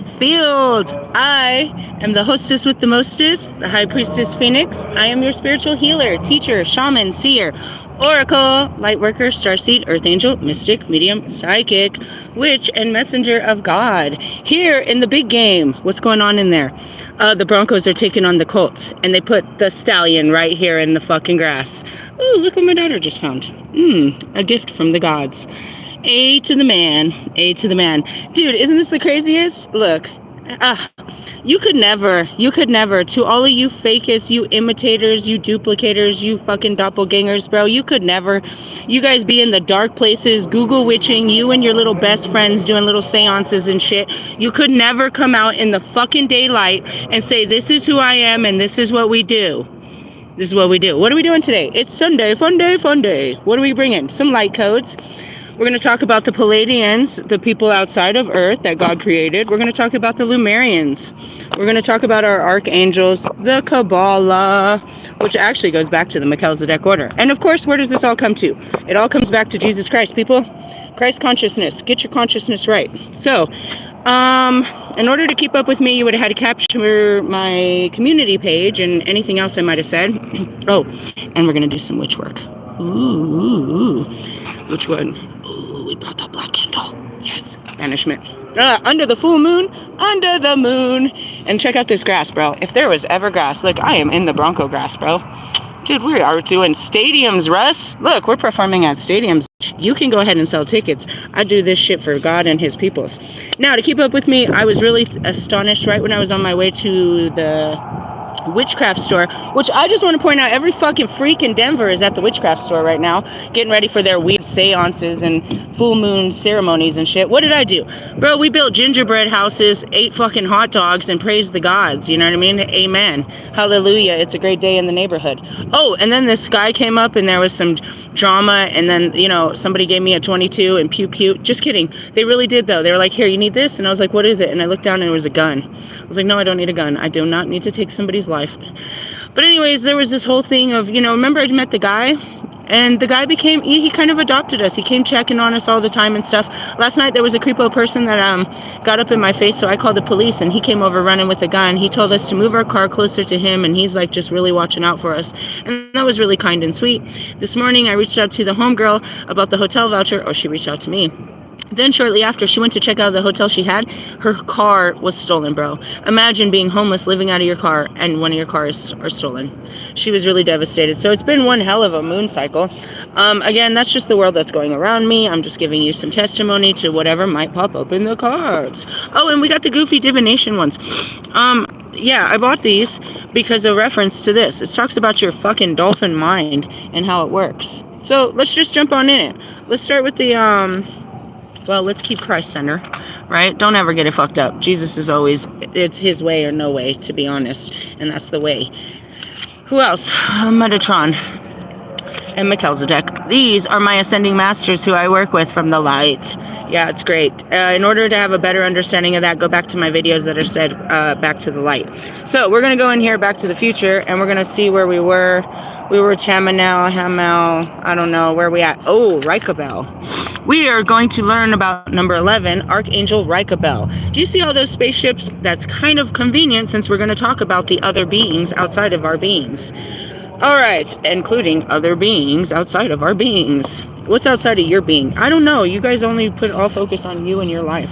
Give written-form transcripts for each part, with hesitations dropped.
spirit field. I am the hostess with the mostest, the High Priestess Phoenix. I am your spiritual healer, teacher, shaman, seer, oracle, light worker, starseed, earth angel, mystic, medium, psychic, witch, and messenger of God. Here in the big game, what's going on in there? The Broncos are taking on the Colts, and they put the stallion right here in the fucking grass. Ooh, look what my daughter just found. A gift from the gods. A to the man. A to the man. Dude, isn't this the craziest? Look. You could never, to all of you fakest, you imitators, you duplicators, you fucking doppelgangers, bro, you could never, you guys be in the dark places, Google witching, you and your little best friends doing little seances and shit. You could never come out in the fucking daylight and say, this is who I am and this is what we do. This is what we do. What are we doing today? It's Sunday, fun day, fun day. What are we bringing? Some light codes. We're going to talk about the Palladians, the people outside of Earth that God created. We're going to talk about the Lumerians. We're going to talk about our archangels, the Kabbalah, which actually goes back to the Melchizedek order. And of course, where does this all come to? It all comes back to Jesus Christ, people. Christ consciousness. Get your consciousness right. So, in order to keep up with me, you would have had to capture my community page and anything else I might have said. Oh, and we're going to do some witch work. Ooh. Which one? Ooh, we brought the black candle. Yes. Banishment. Under the full moon. Under the moon. And check out this grass, bro. If there was ever grass. Look, I am in the Bronco grass, bro. Dude, we are doing stadiums, Russ. Look, we're performing at stadiums. You can go ahead and sell tickets. I do this shit for God and his peoples. Now, to keep up with me, I was really astonished right when I was on my way to the witchcraft store, which I just want to point out, every fucking freak in Denver is at the witchcraft store right now, getting ready for their weird seances and full moon ceremonies and shit. What did I do? Bro, we built gingerbread houses, ate fucking hot dogs, and praised the gods. You know what I mean? Amen. Hallelujah. It's a great day in the neighborhood. Oh, and then this guy came up and there was some drama, and then, you know, somebody gave me a 22 and pew pew. Just kidding. They really did, though. They were like, here, you need this? And I was like, what is it? And I looked down and it was a gun. I was like, no, I don't need a gun. I do not need to take somebody's life. But anyways, there was this whole thing of, you know, remember I met the guy? And the guy became, he kind of adopted us. He came checking on us all the time and stuff. Last night there was a creepo person that got up in my face, so I called the police, and he came over running with a gun. He told us to move our car closer to him, and he's like just really watching out for us. And that was really kind and sweet. This morning I reached out to the homegirl about the hotel voucher, or she reached out to me. Then shortly after, she went to check out the hotel she had. Her car was stolen, bro. Imagine being homeless, living out of your car, and one of your cars are stolen. She was really devastated. So it's been one hell of a moon cycle. Again, that's just the world that's going around me. I'm just giving you some testimony to whatever might pop up in the cards. Oh, and we got the goofy divination ones. Yeah, I bought these because of reference to this. It talks about your fucking dolphin mind and how it works. So let's just jump on in it. Let's start with the, well, let's keep Christ center, right? Don't ever get it fucked up. Jesus is always, it's his way or no way, to be honest. And that's the way. Who else? Metatron and Melchizedek. These are my ascending masters who I work with from the light. Yeah, it's great. In order to have a better understanding of that, go back to my videos that are said back to the light. So we're going to go in here, back to the future, and we're going to see where we were. We were Chamanel, Hamel, I don't know, where we at? Oh, Rikabel. We are going to learn about number 11, Archangel Rikabel. Do you see all those spaceships? That's kind of convenient since we're going to talk about the other beings outside of our beings. All right, including other beings outside of our beings. What's outside of your being? I don't know. You guys only put all focus on you and your life.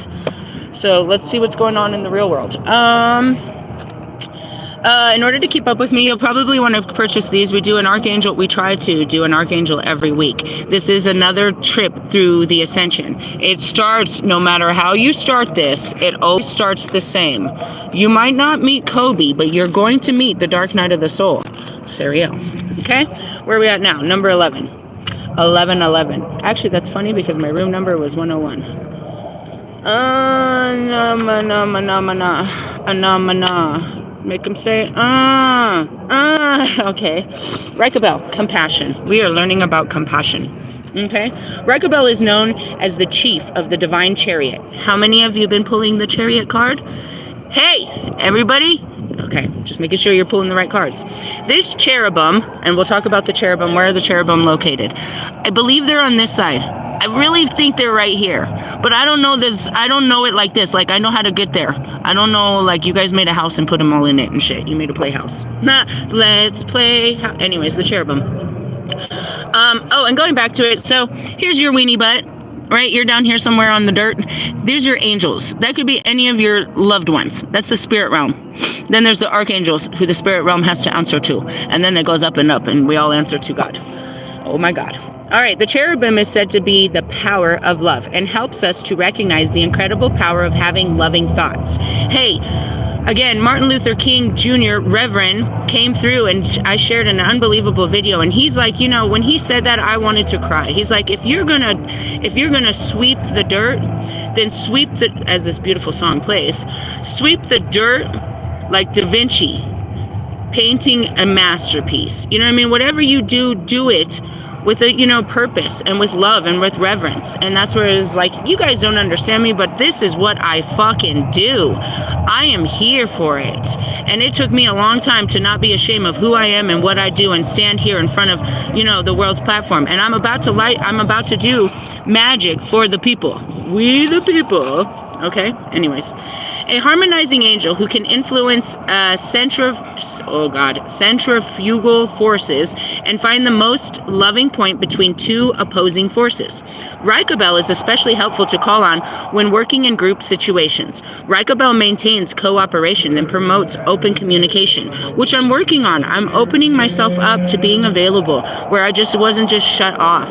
So let's see what's going on in the real world. In order to keep up with me, you'll probably want to purchase these. We do an archangel. We try to do an archangel every week. This is another trip through the ascension. It starts, no matter how you start this, it always starts the same. You might not meet Kobe, but you're going to meet the dark night of the soul, Serial. Okay? Where are we at now? Number 11. 1111. Actually, that's funny because my room number was 101. Make them say, okay. Rikabel, compassion. We are learning about compassion. Okay? Rikabel is known as the chief of the divine chariot. How many of you have been pulling the chariot card? Hey, everybody. Okay, just making sure you're pulling the right cards. This cherubim, and we'll talk about the cherubim. Where are the cherubim located? I believe they're on this side. I really think they're right here, but I don't know this. I don't know it like this. Like, I know how to get there. I don't know, like, you guys made a house and put them all in it and shit. You made a playhouse. Nah, let's play. Anyways, the cherubim. Oh, and going back to it. So here's your weenie butt. Right, you're down here somewhere on the dirt. There's your angels. That could be any of your loved ones. That's the spirit realm. Then there's the archangels, who the spirit realm has to answer to. And then it goes up, and we all answer to God. Oh my God. All right, the cherubim is said to be the power of love and helps us to recognize the incredible power of having loving thoughts. Hey, again, Martin Luther King Jr., Reverend, came through, and I shared an unbelievable video, and he's like, you know, when he said that, I wanted to cry. He's like, if you're gonna sweep the dirt, then sweep the, as this beautiful song plays, sweep the dirt like Da Vinci painting a masterpiece. You know what I mean? Whatever you do, do it with a, you know, purpose and with love and with reverence. And that's where it's like, you guys don't understand me, but this is what I fucking do. I am here for it. And it took me a long time to not be ashamed of who I am and what I do and stand here in front of, you know, the world's platform. And I'm about to do magic for the people. We the people. Okay? Anyways. A harmonizing angel who can influence centrifugal forces and find the most loving point between two opposing forces. Rikabel is especially helpful to call on when working in group situations. Rikabel maintains cooperation and promotes open communication, which I'm working on. I'm opening myself up to being available, where I just wasn't just shut off.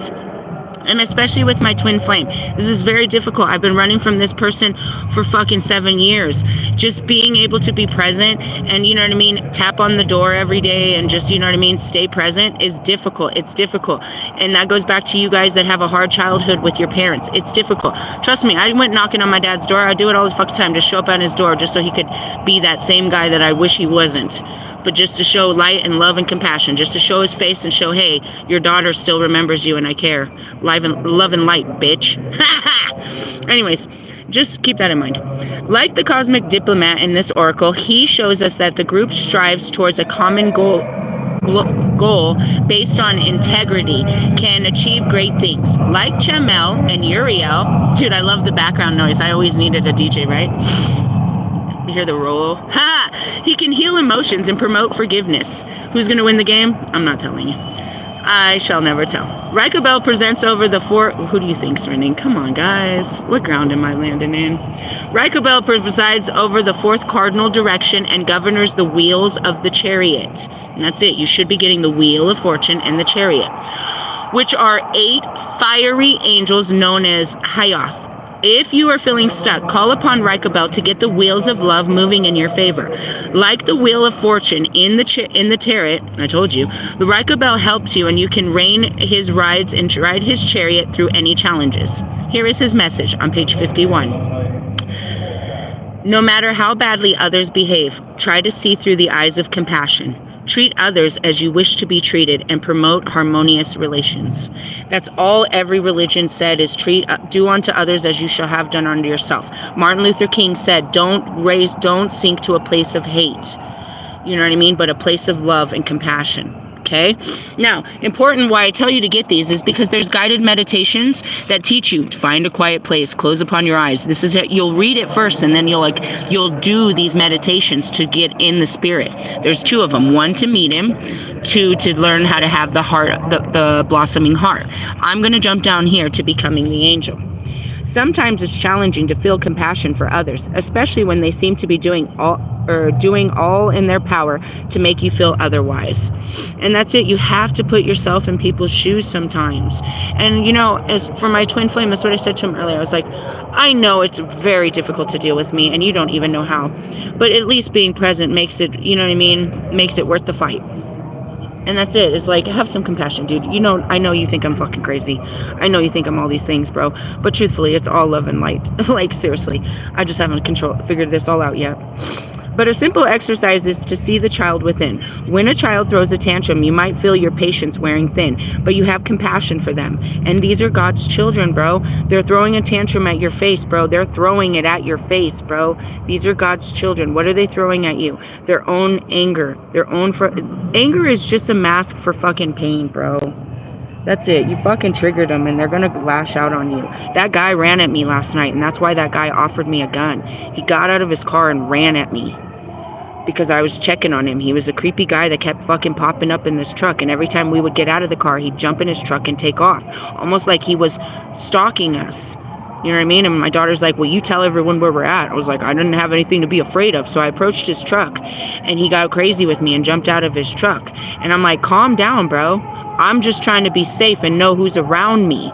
And especially with my twin flame, this is very difficult. I've been running from this person for fucking 7 years. Just being able to be present and, you know what I mean, tap on the door every day and just, you know what I mean, stay present is difficult. It's difficult. And that goes back to you guys that have a hard childhood with your parents. It's difficult. Trust me, I went knocking on my dad's door. I do it all the fucking time, to show up at his door just so he could be that same guy that I wish he wasn't. But just to show light and love and compassion, just to show his face and show, hey, your daughter still remembers you and I care. Love and light, bitch. Anyways, just keep that in mind. Like the cosmic diplomat in this oracle, he shows us that the group strives towards a common goal based on integrity can achieve great things. Like Chamel and Uriel. Dude, I love the background noise. I always needed a DJ, right? You hear the roll? Ha! He can heal emotions and promote forgiveness. Who's going to win the game? I'm not telling you. I shall never tell. Rikabel presents over the four... Who do you think's winning? Come on, guys. What ground am I landing in? Rikabel presides over the fourth cardinal direction and governs the wheels of the chariot. And that's it. You should be getting the wheel of fortune and the chariot, which are 8 fiery angels known as Hayoth. If you are feeling stuck, call upon Rikabel to get the wheels of love moving in your favor. Like the wheel of fortune in the chariot, I told you, the Rikabel helps you and you can rein his rides and ride his chariot through any challenges. Here is his message on page 51. No matter how badly others behave, try to see through the eyes of compassion. Treat others as you wish to be treated and promote harmonious relations. That's all every religion said is do unto others as you shall have done unto yourself. Martin Luther King said, don't sink to a place of hate. You know what I mean? But a place of love and compassion. Okay? Now, important why I tell you to get these is because there's guided meditations that teach you to find a quiet place, close upon your eyes. This is it. You'll read it first and then you'll do these meditations to get in the spirit. There's 2 of them. 1 to meet him, 2 to learn how to have the heart, the blossoming heart. I'm going to jump down here to becoming the angel. Sometimes it's challenging to feel compassion for others, especially when they seem to be doing all in their power to make you feel otherwise. And that's it. You have to put yourself in people's shoes sometimes. And, you know, as for my twin flame, that's what I said to him earlier. I was like, I know it's very difficult to deal with me, and you don't even know how. But at least being present makes it, you know what I mean, makes it worth the fight. And that's it. It's like, have some compassion, dude. You know, I know you think I'm fucking crazy. I know you think I'm all these things, bro. But truthfully, it's all love and light. Like, seriously. I just haven't figured this all out yet. But a simple exercise is to see the child within. When a child throws a tantrum, you might feel your patience wearing thin, but you have compassion for them. And these are God's children, bro. They're throwing a tantrum at your face, bro. They're throwing it at your face, bro. These are God's children. What are they throwing at you? Their own anger. Anger is just a mask for fucking pain, bro. That's it. You fucking triggered them, and they're gonna lash out on you. That guy ran at me last night, and that's why that guy offered me a gun. He got out of his car and ran at me because I was checking on him. He was a creepy guy that kept fucking popping up in this truck, and every time we would get out of the car, he'd jump in his truck and take off, almost like he was stalking us. You know what I mean? And my daughter's like, well, you tell everyone where we're at. I was like, I didn't have anything to be afraid of. So I approached his truck, and he got crazy with me and jumped out of his truck. And I'm like, calm down, bro. I'm just trying to be safe and know who's around me.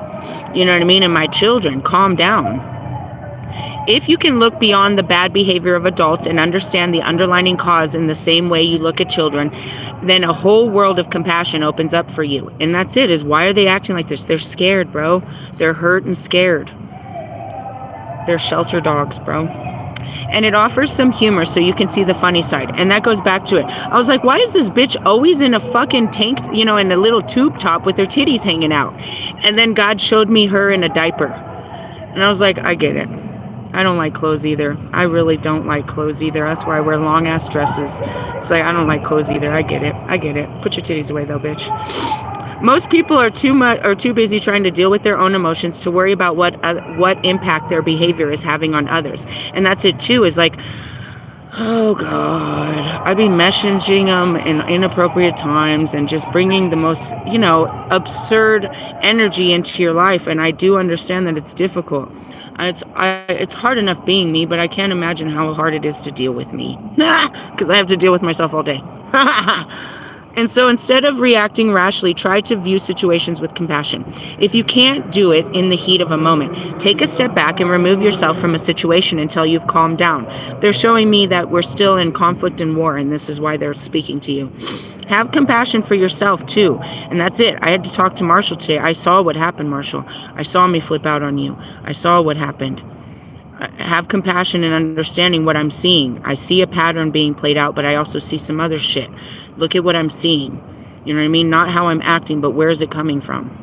You know what I mean? And my children, calm down. If you can look beyond the bad behavior of adults and understand the underlying cause in the same way you look at children, then a whole world of compassion opens up for you. And that's it, is why are they acting like this? They're scared, bro. They're hurt and scared. They're shelter dogs, bro. And it offers some humor so you can see the funny side. And that goes back to it. I was like, why is this bitch always in a fucking tank, you know, in a little tube top with her titties hanging out? And then God showed me her in a diaper. And I was like, I get it. I don't like clothes either. I really don't like clothes either. That's why I wear long ass dresses. It's like, I don't like clothes either. I get it. I get it. Put your titties away though, bitch. Most people are too busy trying to deal with their own emotions to worry about what impact their behavior is having on others. And that's it too, is like, oh God, I'd be messaging them in inappropriate times and just bringing the most, you know, absurd energy into your life. And I do understand that it's difficult. It's hard enough being me, but I can't imagine how hard it is to deal with me. Because I have to deal with myself all day. And so instead of reacting rashly, try to view situations with compassion. If you can't do it in the heat of a moment, take a step back and remove yourself from a situation until you've calmed down. They're showing me that we're still in conflict and war, and this is why they're speaking to you. Have compassion for yourself, too. And that's it. I had to talk to Marshall today. I saw what happened, Marshall. I saw me flip out on you. I saw what happened. Have compassion and understanding what I'm seeing. I see a pattern being played out, but I also see some other shit. Look at what I'm seeing. You know what I mean? Not how I'm acting, but where is it coming from?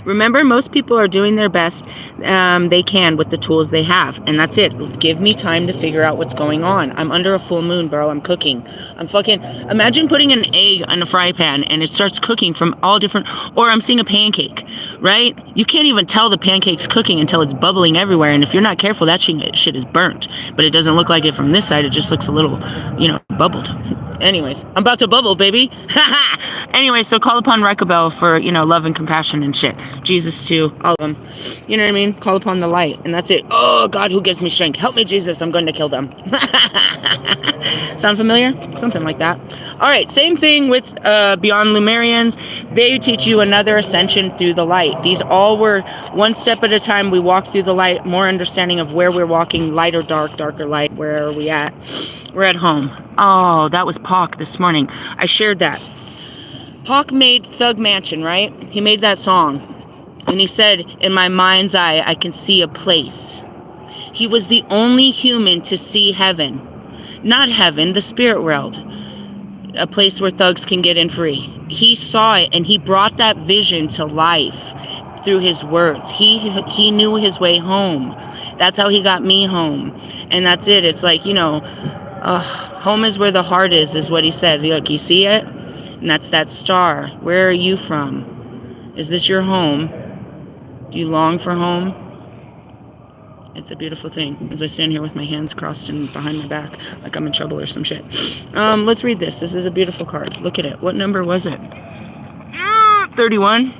Remember, most people are doing their best they can with the tools they have. And that's it. Give me time to figure out what's going on. I'm under a full moon, bro. I'm cooking. I'm fucking... Imagine putting an egg in a fry pan and it starts cooking from all different... Or I'm seeing a pancake, right? You can't even tell the pancake's cooking until it's bubbling everywhere. And if you're not careful, that shit is burnt. But it doesn't look like it from this side. It just looks a little, you know, bubbled. Anyways, I'm about to bubble, baby. Anyway, so call upon Rekabel for, you know, love and compassion and shit. Jesus too, all of them. You know what I mean? Call upon the light, and that's it. Oh, God, who gives me strength? Help me, Jesus. I'm going to kill them. Sound familiar? Something like that. All right, same thing with Beyond Lumerians. They teach you another ascension through the light. These all were one step at a time. We walk through the light, more understanding of where we're walking, light or dark, dark or light. Where are we at? We're at home. Oh, that was Pac this morning. I shared that. Pac made Thug Mansion, right? He made that song. And he said, in my mind's eye, I can see a place. He was the only human to see heaven. Not heaven, the spirit world. A place where thugs can get in free. He saw it, and he brought that vision to life through his words. He knew his way home. That's how he got me home. And that's it. It's like, you know, home is where the heart is what he said. Look, you see it? And that's that star. Where are you from? Is this your home? Do you long for home? It's a beautiful thing. As I stand here with my hands crossed and behind my back, like I'm in trouble or some shit. Let's read this. This is a beautiful card. Look at it. What number was it? 31.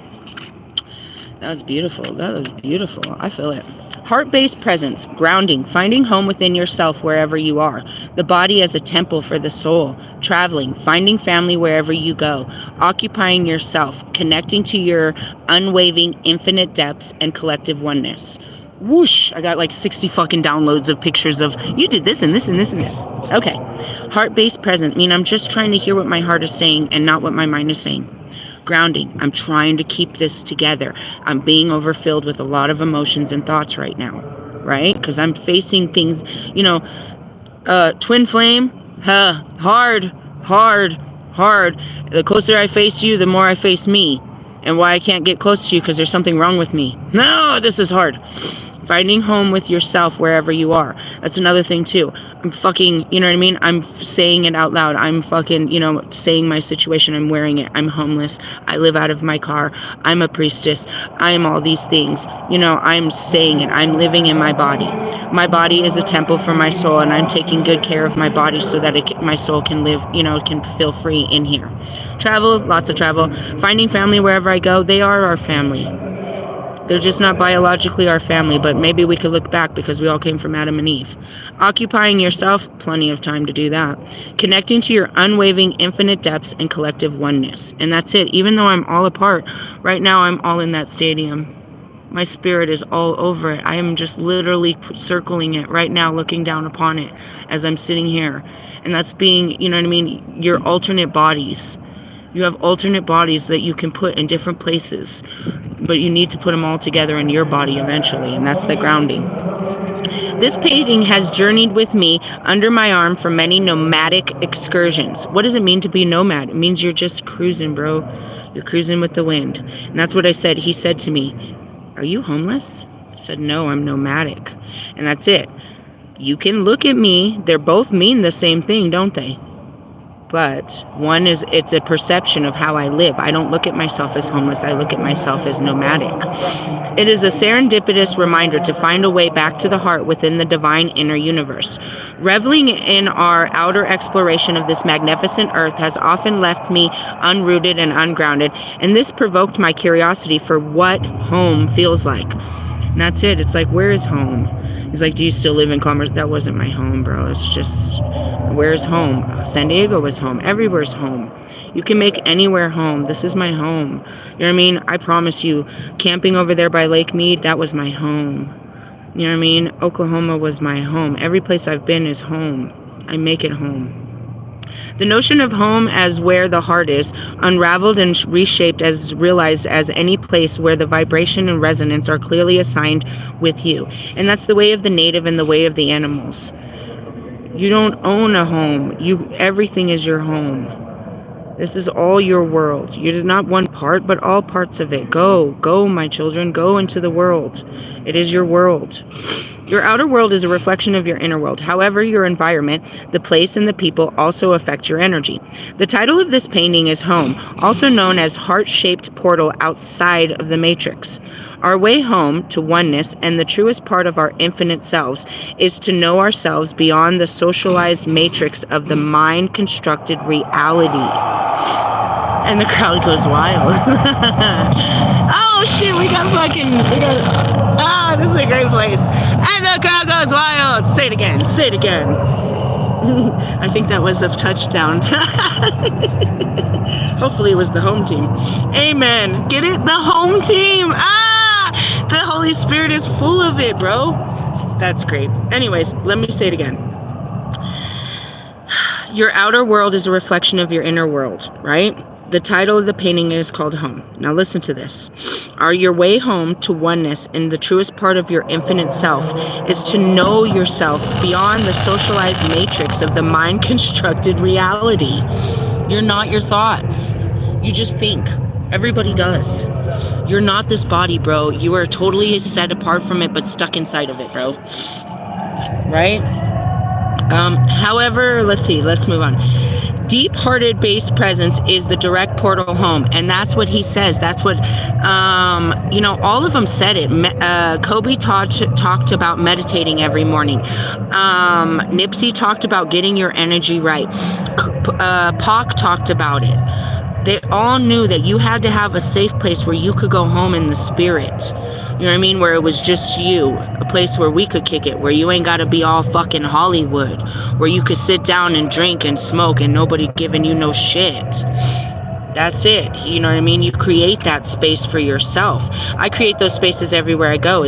That was beautiful. That was beautiful. I feel it. Heart-based presence, grounding, finding home within yourself wherever you are. The body as a temple for the soul. Traveling, finding family wherever you go. Occupying yourself, connecting to your unwavering infinite depths and collective oneness. Whoosh, I got like 60 fucking downloads of pictures of, you did this and this and this and this. Okay. Heart-based presence, mean I'm just trying to hear what my heart is saying and not what my mind is saying. Grounding, I'm trying to keep this together. I'm being overfilled with a lot of emotions and thoughts right now, right? Because I'm facing things, you know, twin flame, hard. The closer I face you, the more I face me. And why I can't get close to you, because there's something wrong with me. No, this is hard. Finding home with yourself wherever you are. That's another thing too. I'm fucking, you know what I mean? I'm saying it out loud. I'm fucking, you know, saying my situation. I'm wearing it. I'm homeless. I live out of my car. I'm a priestess. I am all these things. You know, I'm saying it. I'm living in my body. My body is a temple for my soul, and I'm taking good care of my body so that my soul can live, you know, can feel free in here. Travel, lots of travel. Finding family wherever I go. They are our family. They're just not biologically our family, but maybe we could look back because we all came from Adam and Eve. Occupying yourself, plenty of time to do that. Connecting to your unwavering infinite depths and collective oneness. And that's it. Even though I'm all apart, right now I'm all in that stadium. My spirit is all over it. I am just literally circling it right now, looking down upon it as I'm sitting here. And that's being, you know what I mean, your alternate bodies. You have alternate bodies that you can put in different places, but you need to put them all together in your body eventually, and that's the grounding. This painting has journeyed with me under my arm for many nomadic excursions. What does it mean to be nomad? It means you're just cruising, bro. You're cruising with the wind. And that's what I said. He said to me, "Are you homeless?" I said, "No, I'm nomadic." And that's it. You can look at me. They both mean the same thing, don't they? But one is, it's a perception of how I live. I don't look at myself as homeless. I look at myself as nomadic. It is a serendipitous reminder to find a way back to the heart within the divine inner universe. Reveling in our outer exploration of this magnificent earth has often left me unrooted and ungrounded, and this provoked my curiosity for what home feels like. And that's it. It's like, where is home? He's like, "Do you still live in Commerce?" That wasn't my home, bro. It's just, where's home? San Diego was home. Everywhere's home. You can make anywhere home. This is my home. You know what I mean? I promise you, camping over there by Lake Mead, that was my home. You know what I mean? Oklahoma was my home. Every place I've been is home. I make it home. The notion of home as where the heart is, unraveled and reshaped as realized as any place where the vibration and resonance are clearly assigned with you. And that's the way of the native and the way of the animals. You don't own a home. Everything is your home. This is all your world. You're not one part, but all parts of it. Go, my children, go into the world. It is your world. Your outer world is a reflection of your inner world. However, your environment, the place, and the people also affect your energy. The title of this painting is Home, also known as Heart-Shaped Portal Outside of the Matrix. Our way home to oneness and the truest part of our infinite selves is to know ourselves beyond the socialized matrix of the mind-constructed reality. And the crowd goes wild. Oh shit, this is a great place. And the crowd goes wild. Say it again. I think that was a touchdown. Hopefully it was the home team. Amen. Get it? The home team. The Holy Spirit is full of it, bro. That's great. Anyways, let me say it again. Your outer world is a reflection of your inner world, right? The title of the painting is called Home. Now listen to this. Your way home to oneness in the truest part of your infinite self is to know yourself beyond the socialized matrix of the mind-constructed reality. You're not your thoughts. You just think. Everybody does. You're not this body, bro. You are totally set apart from it, but stuck inside of it, bro. Right? However, let's move on. Deep-hearted base presence is the direct portal home, and that's what he says. That's what all of them said it. Kobe talked about meditating every morning. Nipsey talked about getting your energy right. Pac talked about it. They all knew that you had to have a safe place where you could go home in the spirit. You know what I mean? Where it was just you. A place where we could kick it. Where you ain't got to be all fucking Hollywood. Where you could sit down and drink and smoke and nobody giving you no shit. That's it. You know what I mean? You create that space for yourself. I create those spaces everywhere I go.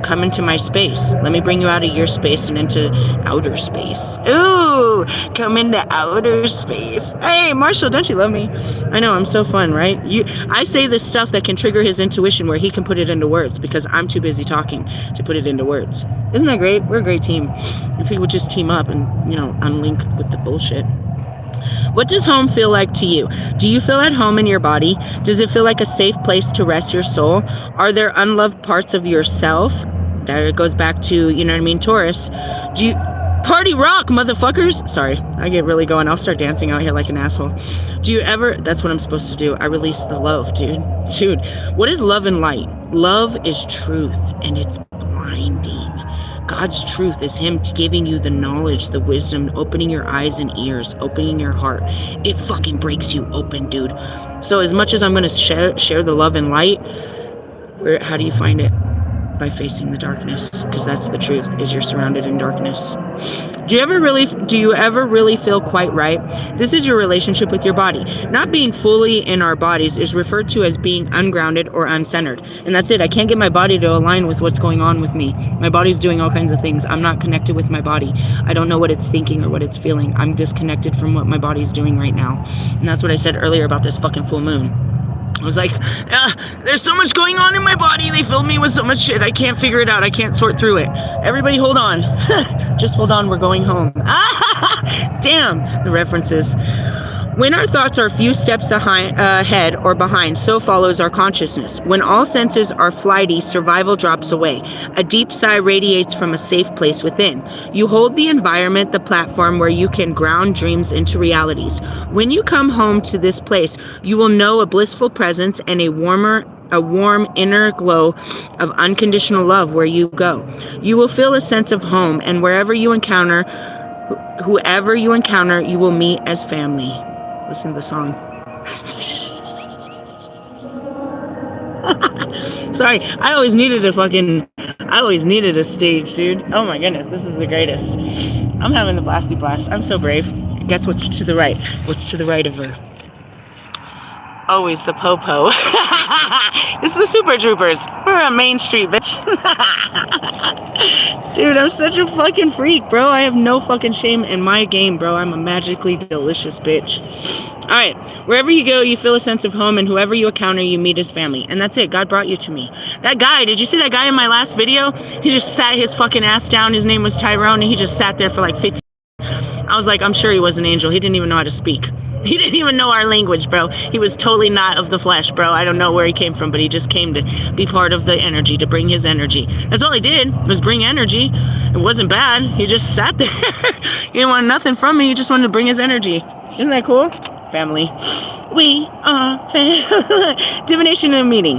Come into my space. Let me bring you out of your space and into outer space. Ooh, come into outer space. Hey, Marshall, don't you love me? I know, I'm so fun, right? I say this stuff that can trigger his intuition where he can put it into words because I'm too busy talking to put it into words. Isn't that great? We're a great team. If we would just team up and, unlink with the bullshit. What does home feel like to you? Do you feel at home in your body? Does it feel like a safe place to rest your soul? Are there unloved parts of yourself? There it goes back to, Taurus. Party rock, motherfuckers! Sorry, I get really going. I'll start dancing out here like an asshole. Do you ever... That's what I'm supposed to do. I release the love, dude. Dude, what is love and light? Love is truth, and it's blinding. God's truth is Him giving you the knowledge, the wisdom, opening your eyes and ears, opening your heart. It fucking breaks you open, dude. So as much as I'm going to share the love and light, how do you find it? By facing the darkness, because that's the truth, is you're surrounded in darkness. Do you ever really feel quite right? This is your relationship with your body. Not being fully in our bodies is referred to as being ungrounded or uncentered. And that's it. I can't get my body to align with what's going on with me. My body's doing all kinds of things. I'm not connected with my body. I don't know what it's thinking or what it's feeling. I'm disconnected from what my body's doing right now. And that's what I said earlier about this fucking full moon. I was like, there's so much going on in my body. They filled me with so much shit. I can't figure it out. I can't sort through it. Everybody hold on. Just hold on. We're going home. Damn, the references. When our thoughts are a few steps ahead or behind, so follows our consciousness. When all senses are flighty, survival drops away. A deep sigh radiates from a safe place within. You hold the environment, the platform where you can ground dreams into realities. When you come home to this place, you will know a blissful presence and a warm inner glow of unconditional love where you go. You will feel a sense of home, and whoever you encounter, you will meet as family. Listen to the song. Sorry, I always needed a stage, dude. Oh my goodness, this is the greatest. I'm having the blasty blast. I'm so brave. Guess what's to the right? What's to the right of her? Always the po-po. It's the Super Troopers. We're on Main Street, bitch. Dude, I'm such a fucking freak, bro. I have no fucking shame in my game, bro. I'm a magically delicious bitch. Alright, wherever you go, you feel a sense of home, and whoever you encounter, you meet as family. And that's it. God brought you to me. That guy, did you see that guy in my last video? He just sat his fucking ass down. His name was Tyrone, and he just sat there for like 15. I was like, I'm sure he was an angel. He didn't even know how to speak. He didn't even know our language, bro. He was totally not of the flesh, bro. I don't know where he came from, but he just came to be part of the energy, to bring his energy. That's all he did, was bring energy. It wasn't bad. He just sat there. He didn't want nothing from me. He just wanted to bring his energy. Isn't that cool? Family. We are family. Divination in a meeting.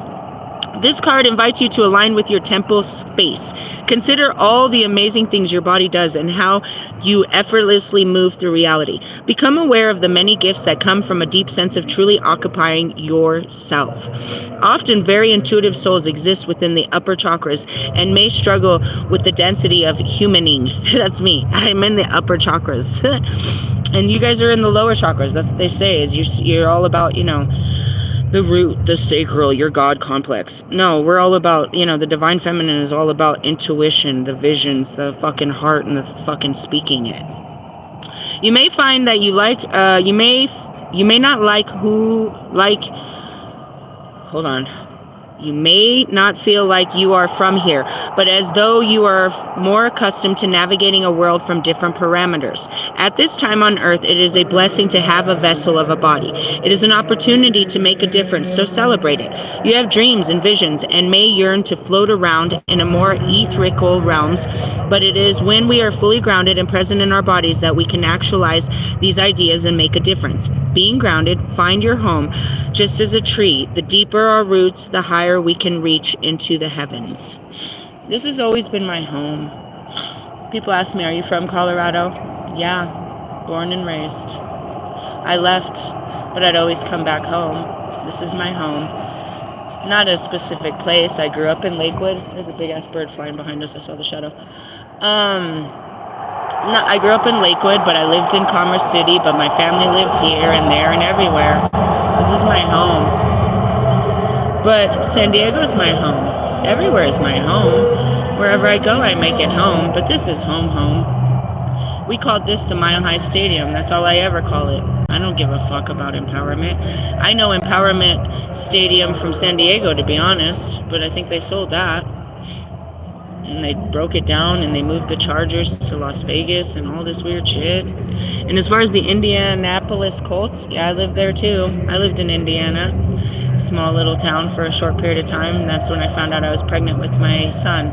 This card invites you to align with your temple space. Consider all the amazing things your body does and how you effortlessly move through reality. Become aware of the many gifts that come from a deep sense of truly occupying yourself. Often, very intuitive souls exist within the upper chakras and may struggle with the density of humaning. That's me. I'm in the upper chakras. And you guys are in the lower chakras. That's what they say, is you're all about, the root, the sacral, your God complex. No, we're all about, the divine feminine is all about intuition, the visions, the fucking heart, and the fucking speaking it. You may find that you may not like hold on. You may not feel like you are from here, but as though you are more accustomed to navigating a world from different parameters. At this time on earth, it is a blessing to have a vessel of a body. It is an opportunity to make a difference, so celebrate it. You have dreams and visions and may yearn to float around in a more etherical realms, but it is when we are fully grounded and present in our bodies that we can actualize these ideas and make a difference. Being grounded, find your home. Just as a tree, the deeper our roots, the higher we can reach into the heavens. This has always been my home. People ask me, are you from Colorado? Yeah, born and raised. I left, but I'd always come back home. This is my home. Not a specific place. I grew up in Lakewood. There's a big-ass bird flying behind us. I saw the shadow. I grew up in Lakewood, but I lived in Commerce City, but my family lived here and there and everywhere. This is my home. But San Diego is my home. Everywhere is my home. Wherever I go, I make it home. But this is home. We called this the Mile High Stadium. That's all I ever call it. I don't give a fuck about Empowerment. I know Empowerment Stadium from San Diego, to be honest, but I think they sold that. And they broke it down and they moved the Chargers to Las Vegas and all this weird shit. And as far as the Indianapolis Colts, yeah, I lived there too. I lived in Indiana, small little town, for a short period of time. And that's when I found out I was pregnant with my son.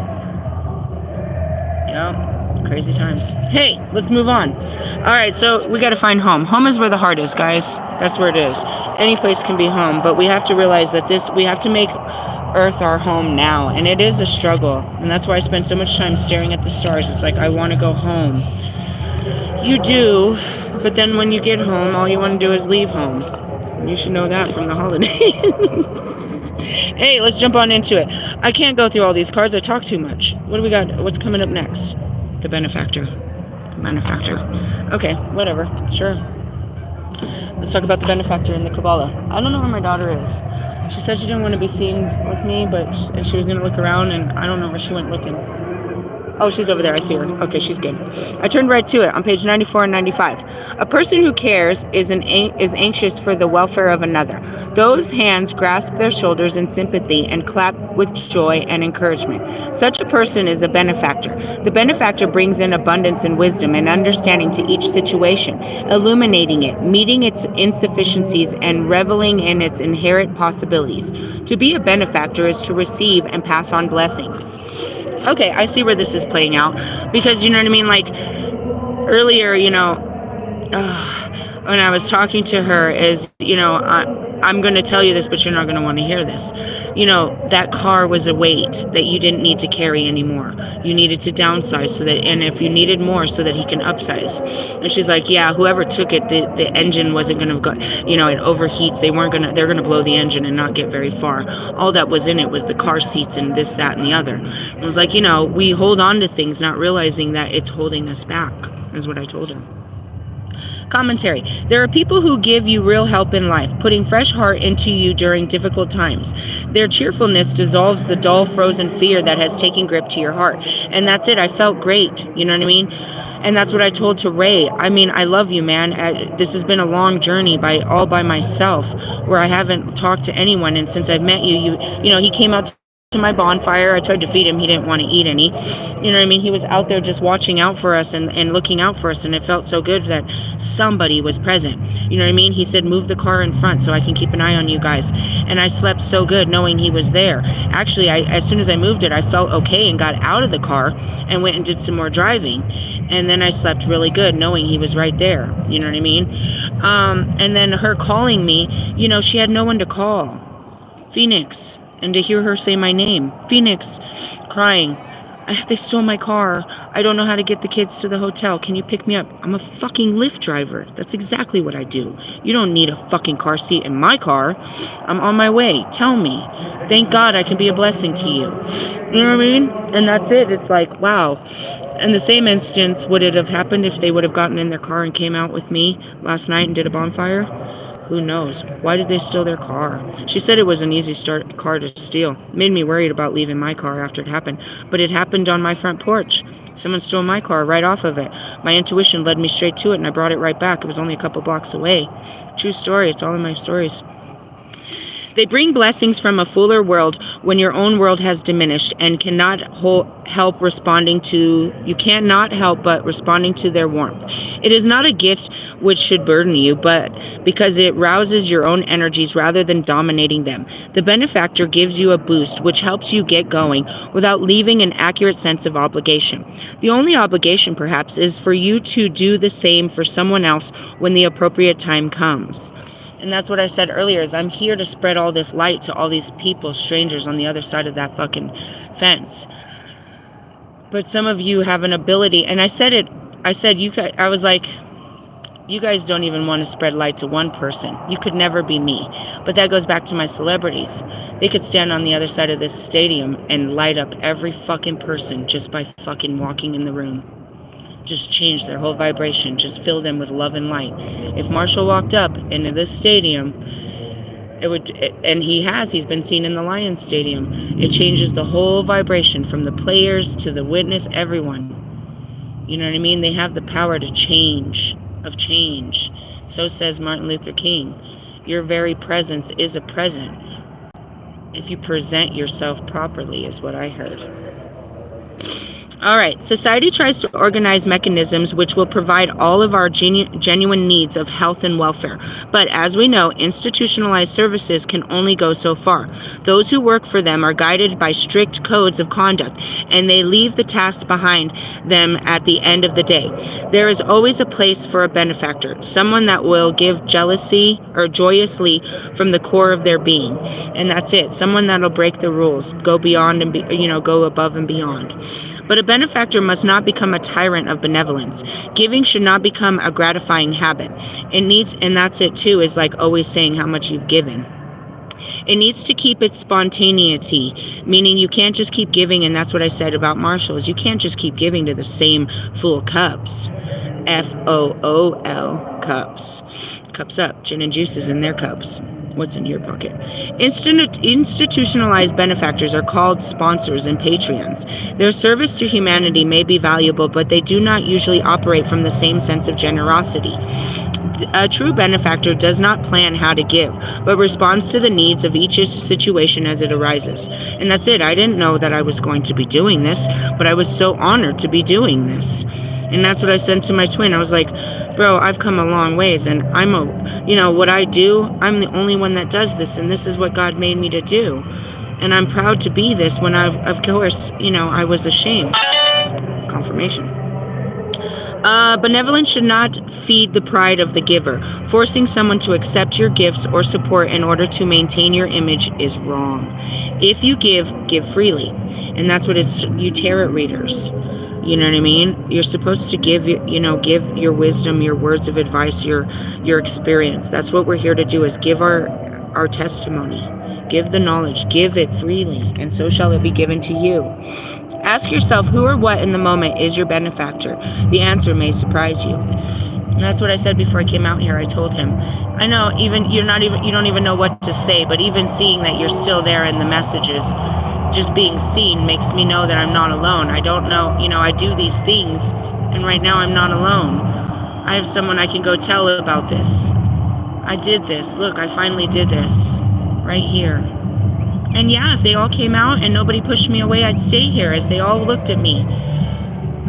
Yeah, crazy times. Hey, let's move on. All right, so we got to find home. Home is where the heart is, guys. That's where it is. Any place can be home, but we have to realize that we have to make Earth our home now, and it is a struggle, and that's why I spend so much time staring at the stars. It's like, I want to go home. You do, but then when you get home, all you want to do is leave home. You should know that from the holiday. Hey, let's jump on into it. I can't go through all these cards. I talk too much. What do we got? What's coming up next? The benefactor. The benefactor. Okay, whatever. Sure. Let's talk about the benefactor in the Kabbalah. I don't know where my daughter is. She said she didn't want to be seen with me, but she was going to look around, and I don't know where she went looking. Oh, she's over there. I see her. Okay, she's good. I turned right to it on page 94 and 95. A person who cares is anxious for the welfare of another. Those hands grasp their shoulders in sympathy and clap with joy and encouragement. Such a person is a benefactor. The benefactor brings in abundance and wisdom and understanding to each situation, illuminating it, meeting its insufficiencies, and reveling in its inherent possibilities. To be a benefactor is to receive and pass on blessings. Okay, I see where this is playing out, because you know what I mean, like earlier, you know, when I was talking to her is, you know, I'm going to tell you this, but you're not going to want to hear this. You know, that car was a weight that you didn't need to carry anymore. You needed to downsize so that, and if you needed more, so that he can upsize. And she's like, yeah, whoever took it, the engine wasn't going to go, you know, it overheats. They're going to blow the engine and not get very far. All that was in it was the car seats and this, that, and the other. I was like, you know, we hold on to things not realizing that it's holding us back, is what I told her. Commentary. There are people who give you real help in life, putting fresh heart into you during difficult times. Their cheerfulness dissolves the dull, frozen fear that has taken grip to your heart. And that's it. I felt great. You know what I mean? And that's what I told to Ray. I mean, I love you, man. This has been a long journey all by myself, where I haven't talked to anyone. And since I've met you, you know, he came out to my bonfire. I tried to feed him. He didn't want to eat any. You know what I mean? He was out there just watching out for us and looking out for us, and it felt so good that somebody was present. You know what I mean? He said, move the car in front so I can keep an eye on you guys. And I slept so good knowing he was there. Actually, as soon as I moved it, I felt okay and got out of the car and went and did some more driving. And then I slept really good knowing he was right there. You know what I mean? And then her calling me, you know, she had no one to call. Phoenix. And to hear her say my name, Phoenix, crying, they stole my car. I don't know how to get the kids to the hotel. Can you pick me up? I'm a fucking Lyft driver. That's exactly what I do. You don't need a fucking car seat in my car. I'm on my way. Tell me. Thank God I can be a blessing to you. You know what I mean? And that's it. It's like, wow. In the same instance, would it have happened if they would have gotten in their car and came out with me last night and did a bonfire? Who knows? Why did they steal their car? She said it was an easy car to steal. Made me worried about leaving my car after it happened. But it happened on my front porch. Someone stole my car right off of it. My intuition led me straight to it, and I brought it right back. It was only a couple blocks away. True story. It's all in my stories. They bring blessings from a fuller world when your own world has diminished and cannot help responding to, you cannot help but responding to their warmth. It is not a gift which should burden you, but because it rouses your own energies rather than dominating them. The benefactor gives you a boost which helps you get going without leaving an accurate sense of obligation. The only obligation, perhaps, is for you to do the same for someone else when the appropriate time comes. And that's what I said earlier, is I'm here to spread all this light to all these people, strangers on the other side of that fucking fence. But some of you have an ability, and I said it, I was like, you guys don't even want to spread light to one person. You could never be me. But that goes back to my celebrities. They could stand on the other side of this stadium and light up every fucking person just by fucking walking in the room. Just change their whole vibration. Just fill them with love and light. If Marshall walked up into this stadium, he's been seen in the Lions Stadium. It changes the whole vibration from the players to the witness, everyone. You know what I mean? They have the power to change. So says Martin Luther King. Your very presence is a present if you present yourself properly, is what I heard. All right, society tries to organize mechanisms which will provide all of our genuine needs of health and welfare. But as we know, institutionalized services can only go so far. Those who work for them are guided by strict codes of conduct, and they leave the tasks behind them at the end of the day. There is always a place for a benefactor, someone that will give jealousy or joyously from the core of their being. And that's it. Someone that'll break the rules, go beyond and go above and beyond. But a benefactor must not become a tyrant of benevolence. Giving should not become a gratifying habit. It needs, and that's it too, is like always saying how much you've given. It needs to keep its spontaneity, meaning you can't just keep giving, and that's what I said about Marshall, is you can't just keep giving to the same full cups. FOOL cups. Cups up, gin and juices in their cups. What's in your pocket? Institutionalized benefactors are called sponsors and patrons. Their service to humanity may be valuable, but they do not usually operate from the same sense of generosity. A true benefactor does not plan how to give, but responds to the needs of each situation as it arises. And that's it. I didn't know that I was going to be doing this, but I was so honored to be doing this. And that's what I said to my twin. I was like, bro, I've come a long ways, and what I do, I'm the only one that does this, and this is what God made me to do. And I'm proud to be this when of course, I was ashamed. Confirmation. Benevolence should not feed the pride of the giver. Forcing someone to accept your gifts or support in order to maintain your image is wrong. If you give freely. And that's what you tarot readers. You know what I mean? You're supposed to give your wisdom, your words of advice, your experience. That's what we're here to do, is give our testimony. Give the knowledge. Give it freely, and so shall it be given to you. Ask yourself who or what in the moment is your benefactor. The answer may surprise you. And that's what I said before I came out here. I told him, I know you don't even know what to say, but even seeing that you're still there in the messages, just being seen makes me know that I'm not alone. I don't know, I do these things, and right now I'm not alone. I have someone I can go tell about this. I did this. Look, I finally did this right here. And yeah, if they all came out and nobody pushed me away, I'd stay here as they all looked at me.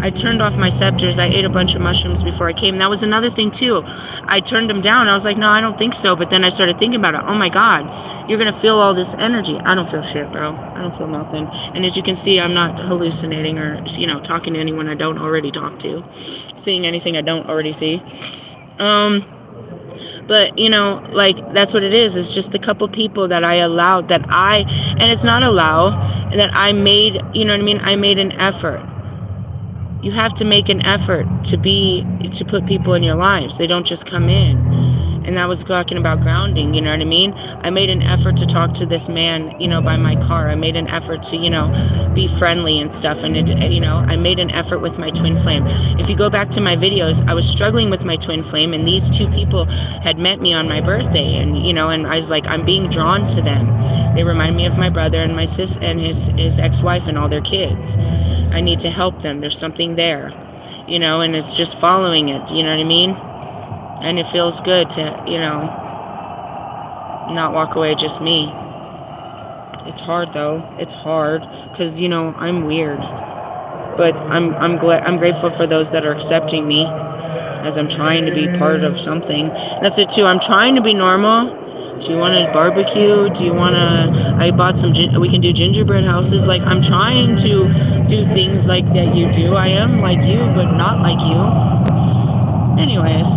I turned off my scepters. I ate a bunch of mushrooms before I came. That was another thing too. I turned them down. I was like, no, I don't think so. But then I started thinking about it. Oh my God, you're going to feel all this energy. I don't feel shit, bro. I don't feel nothing. And as you can see, I'm not hallucinating or, talking to anyone I don't already talk to. Seeing anything I don't already see. But, that's what it is. It's just the couple people that I allowed and it's not that I made, I made an effort. You have to make an effort to put people in your lives. They don't just come in. And I was talking about grounding, you know what I mean? I made an effort to talk to this man, by my car. I made an effort to, be friendly and stuff. And, I made an effort with my twin flame. If you go back to my videos, I was struggling with my twin flame, and these two people had met me on my birthday. And, and I was like, I'm being drawn to them. They remind me of my brother and my sis and his ex-wife and all their kids. I need to help them. There's something there, and it's just following it. You know what I mean? And it feels good to, not walk away just me. It's hard though. It's hard because, I'm weird. But I'm grateful for those that are accepting me as I'm trying to be part of something. That's it too. I'm trying to be normal. Do you want to barbecue? Do you want to... I bought some... we can do gingerbread houses. Like, I'm trying to do things like that you do. I am like you, but not like you. Anyways,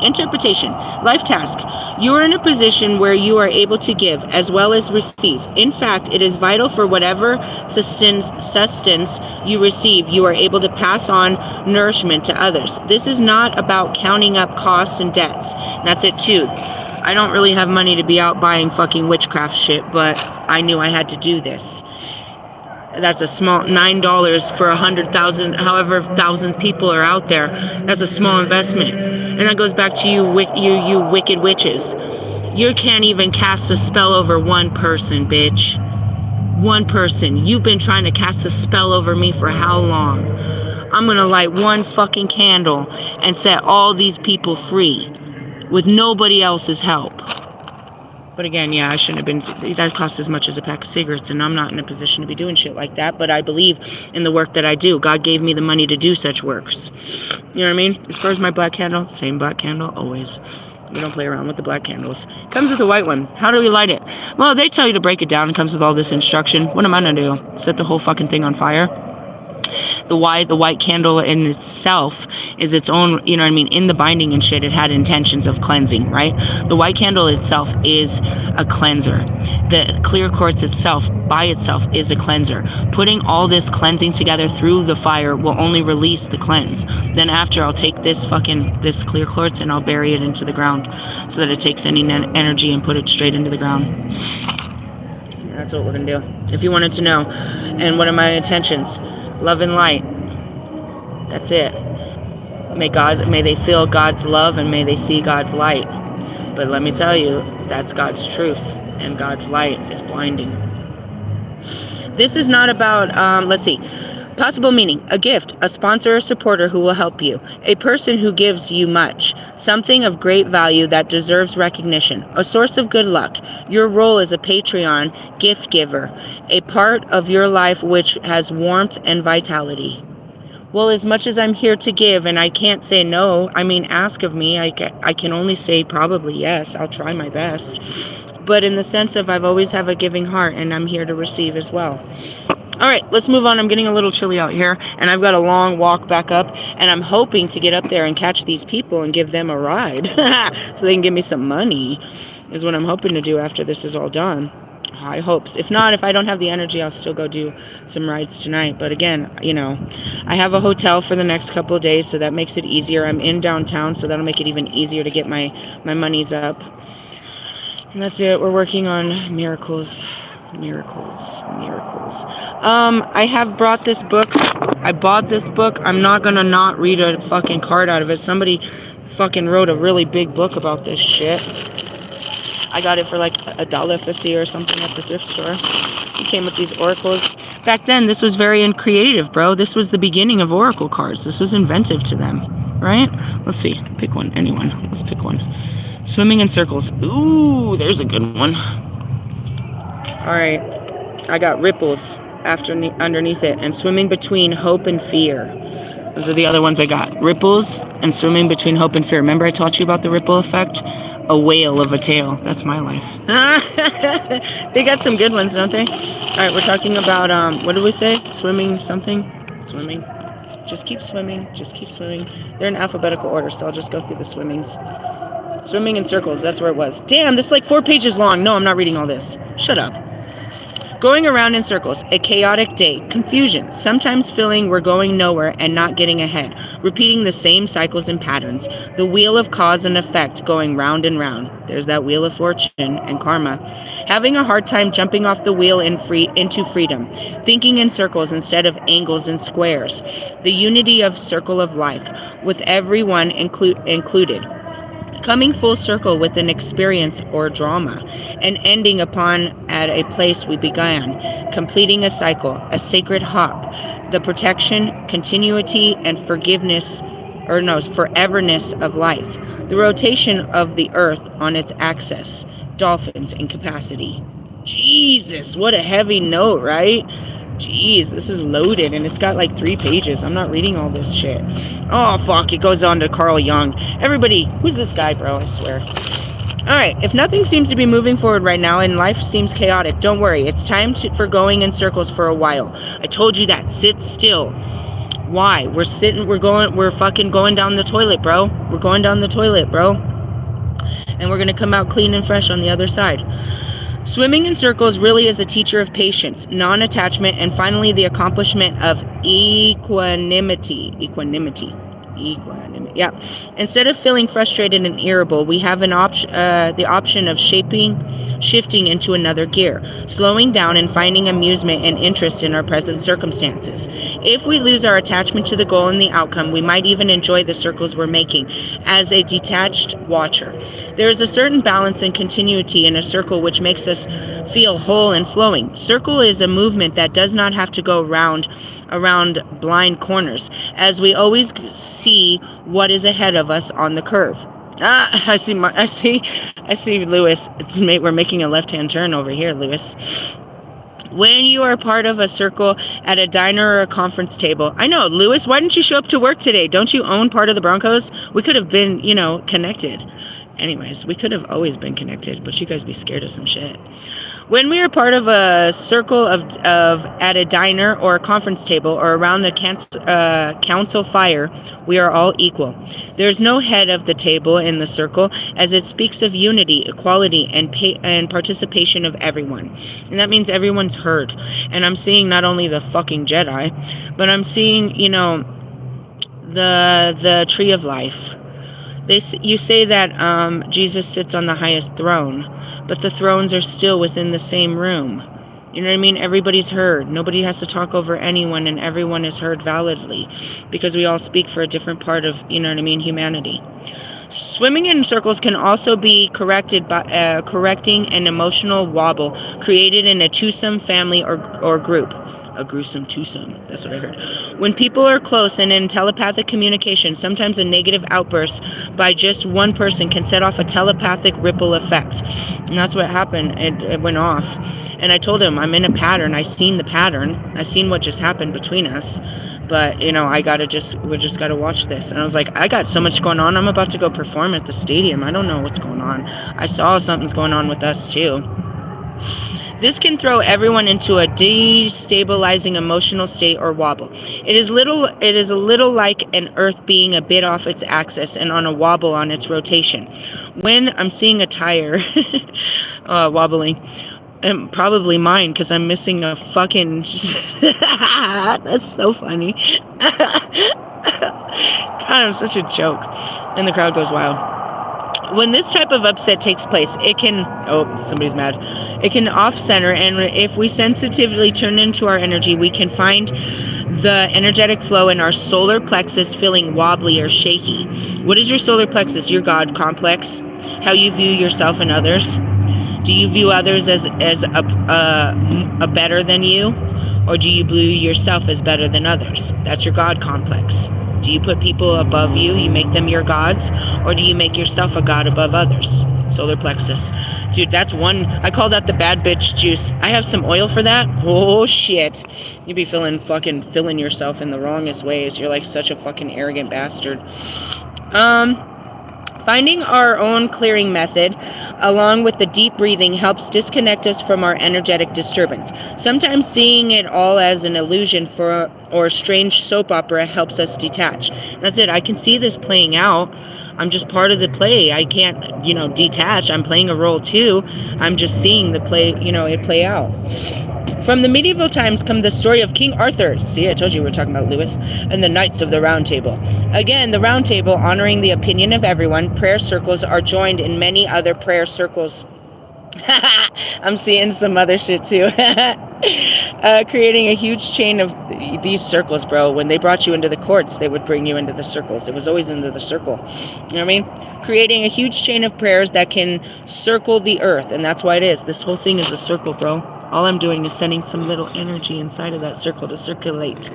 interpretation. Life task. You are in a position where you are able to give as well as receive. In fact, it is vital for whatever sustenance you receive, you are able to pass on nourishment to others. This is not about counting up costs and debts. That's it too. I don't really have money to be out buying fucking witchcraft shit, but I knew I had to do this. That's a small $9 for 100,000, however 1,000 people are out there. That's a small investment. And that goes back to you wicked witches. You can't even cast a spell over one person, bitch. One person. You've been trying to cast a spell over me for how long? I'm gonna light one fucking candle and set all these people free with nobody else's help. But again, yeah, I shouldn't have been, that costs as much as a pack of cigarettes, and I'm not in a position to be doing shit like that, but I believe in the work that I do. God gave me the money to do such works. You know what I mean? As far as my black candle, same black candle, always. We don't play around with the black candles. Comes with the white one. How do we light it? Well, they tell you to break it down. It comes with all this instruction. What am I gonna do? Set the whole fucking thing on fire? The white candle in itself is its own, you know what I mean, in the binding and shit, it had intentions of cleansing, right? The white candle itself is a cleanser. The clear quartz itself, by itself, is a cleanser. Putting all this cleansing together through the fire will only release the cleanse. Then after, I'll take this clear quartz and I'll bury it into the ground so that it takes any energy and put it straight into the ground. That's what we're gonna do. If you wanted to know. And what are my intentions? Love and light. That's it. May they feel God's love and may they see God's light. But let me tell you, that's God's truth, and God's light is blinding. This is not about, let's see, possible meaning, a gift, a sponsor or supporter who will help you, a person who gives you much, something of great value that deserves recognition, a source of good luck, your role as a Patreon gift giver, a part of your life which has warmth and vitality. Well, as much as I'm here to give, and I can't say no, I mean, ask of me, I can only say probably yes, I'll try my best. But in the sense of I've always have a giving heart, and I'm here to receive as well. All right, let's move on. I'm getting a little chilly out here, and I've got a long walk back up, and I'm hoping to get up there and catch these people and give them a ride so they can give me some money, is what I'm hoping to do after this is all done. High hopes. If not, if I don't have the energy, I'll still go do some rides tonight. But again, you know, I have a hotel for the next couple of days, so that makes it easier. I'm in downtown, so that'll make it even easier to get my monies up. And that's it. We're working on miracles. I have brought this book. I bought this book. I'm not gonna not read a fucking card out of it. Somebody fucking wrote a really big book about this shit. I got it for like $1.50 or something at the thrift store. It came with these oracles. Back then, this was very uncreative, bro. This was the beginning of oracle cards. This was inventive to them, right? Let's see. Pick one. Anyone. Let's pick one. Swimming in circles. Ooh, there's a good one. All right. I got ripples underneath it, and swimming between hope and fear. Those are the other ones I got. Ripples and swimming between hope and fear. Remember I taught you about the ripple effect? A whale of a tail. That's my life. They got some good ones, don't they? All right, we're talking about, what did we say? Swimming something? Swimming. Just keep swimming. Just keep swimming. They're in alphabetical order, so I'll just go through the swimmings. Swimming in circles. That's where it was. Damn, this is like 4 pages long. No, I'm not reading all this. Shut up. Going around in circles, a chaotic day, confusion, sometimes feeling we're going nowhere and not getting ahead, repeating the same cycles and patterns, the wheel of cause and effect going round and round. There's that wheel of fortune and karma. Having a hard time jumping off the wheel into freedom, thinking in circles instead of angles and squares. The unity of circle of life, with everyone included. Coming full circle with an experience or drama, and ending upon at a place we began, completing a cycle, a sacred hop, the protection, continuity, and foreverness of life, the rotation of the earth on its axis, dolphins in capacity. Jesus, what a heavy note, right? Jeez, this is loaded, and it's got like 3 pages. I'm not reading all this shit. Oh, fuck, it goes on to Carl Jung. Everybody, who's this guy, bro? I swear. All right, if nothing seems to be moving forward right now and life seems chaotic, don't worry. It's time for going in circles for a while. I told you that. Sit still. Why? We're fucking going down the toilet, bro. We're going down the toilet, bro. And we're going to come out clean and fresh on the other side. Swimming in circles really is a teacher of patience, non-attachment, and finally the accomplishment of equanimity. Yeah. Instead of feeling frustrated and irritable, we have the option of shifting into another gear, slowing down and finding amusement and interest in our present circumstances. If we lose our attachment to the goal and the outcome, we might even enjoy the circles we're making as a detached watcher. There is a certain balance and continuity in a circle which makes us feel whole and flowing. Circle is a movement that does not have to go around blind corners, as we always see what is ahead of us on the curve. I see I see Lewis. We're making a left-hand turn over here, Lewis. When you are part of a circle at a diner or a conference table. I know, Lewis, why didn't you show up to work today? Don't you own part of the Broncos? We could have been, connected. Anyways, we could have always been connected, but you guys be scared of some shit. When we are part of a circle of at a diner or a conference table or around the council fire, we are all equal. There is no head of the table in the circle, as it speaks of unity, equality, and participation of everyone. And that means everyone's heard. And I'm seeing not only the fucking Jedi, but I'm seeing, the tree of life. You say that Jesus sits on the highest throne, but the thrones are still within the same room. You know what I mean? Everybody's heard. Nobody has to talk over anyone, and everyone is heard validly, because we all speak for a different part of, humanity. Swimming in circles can also be corrected by correcting an emotional wobble created in a twosome family or group. A gruesome twosome. That's what I heard. When people are close and in telepathic communication, sometimes a negative outburst by just one person can set off a telepathic ripple effect. And that's what happened. It went off. And I told him, I'm in a pattern. I seen the pattern. I seen what just happened between us. But, we just gotta watch this. And I was like, I got so much going on. I'm about to go perform at the stadium. I don't know what's going on. I saw something's going on with us too. This can throw everyone into a destabilizing emotional state or wobble. It is a little like an Earth being a bit off its axis and on a wobble on its rotation. When I'm seeing a tire wobbling, and probably mine, because I'm missing a fucking... That's so funny. God, I'm such a joke. And the crowd goes wild. When this type of upset takes place, it can... Oh, somebody's mad. It can off-center, and if we sensitively turn into our energy, we can find the energetic flow in our solar plexus feeling wobbly or shaky. What is your solar plexus? Your God complex? How you view yourself and others? Do you view others as a better than you? Or do you view yourself as better than others? That's your God complex. Do you put people above you? You make them your gods? Or do you make yourself a god above others? Solar plexus. Dude, that's one. I call that the bad bitch juice. I have some oil for that. Oh, shit. You be filling yourself in the wrongest ways. You're like such a fucking arrogant bastard. Finding our own clearing method, along with the deep breathing, helps disconnect us from our energetic disturbance. Sometimes seeing it all as an illusion or strange soap opera helps us detach. That's it. I can see this playing out. I'm just part of the play. I can't, detach. I'm playing a role too. I'm just seeing the play, it play out. From the medieval times come the story of King Arthur. See, I told you we were talking about Lewis. And the Knights of the Round Table. Again, the Round Table, honoring the opinion of everyone, prayer circles are joined in many other prayer circles. I'm seeing some other shit too. Creating a huge chain of these circles, bro. When they brought you into the courts, they would bring you into the circles. It was always into the circle. You know what I mean? Creating a huge chain of prayers that can circle the earth. And that's why it is. This whole thing is a circle, bro. All I'm doing is sending some little energy inside of that circle to circulate.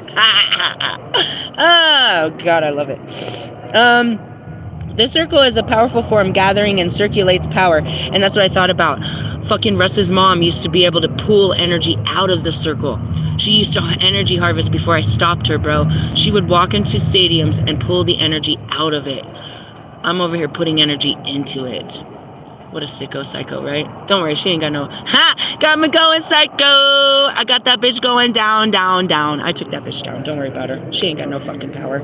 Oh, God, I love it. The circle is a powerful form gathering and circulates power. And that's what I thought about. Fucking Russ's mom used to be able to pull energy out of the circle. She used to energy harvest before I stopped her, bro. She would walk into stadiums and pull the energy out of it. I'm over here putting energy into it. What a sicko psycho, right? Don't worry, she ain't got no... Ha! Got me going psycho! I got that bitch going down, down, down. I took that bitch down. Don't worry about her. She ain't got no fucking power.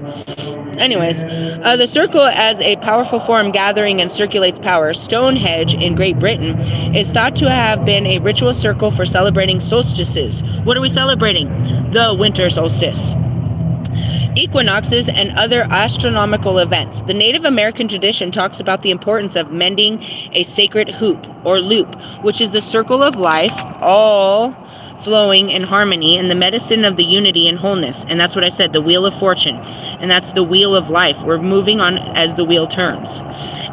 Anyways, the circle as a powerful form gathering and circulates power. Stonehenge in Great Britain is thought to have been a ritual circle for celebrating solstices. What are we celebrating? The winter solstice, equinoxes, and other astronomical events. The Native American tradition talks about the importance of mending a sacred hoop or loop, which is the circle of life, all flowing in harmony, and the medicine of the unity and wholeness. And that's what I said, the wheel of fortune. And that's the wheel of life. We're moving on as the wheel turns.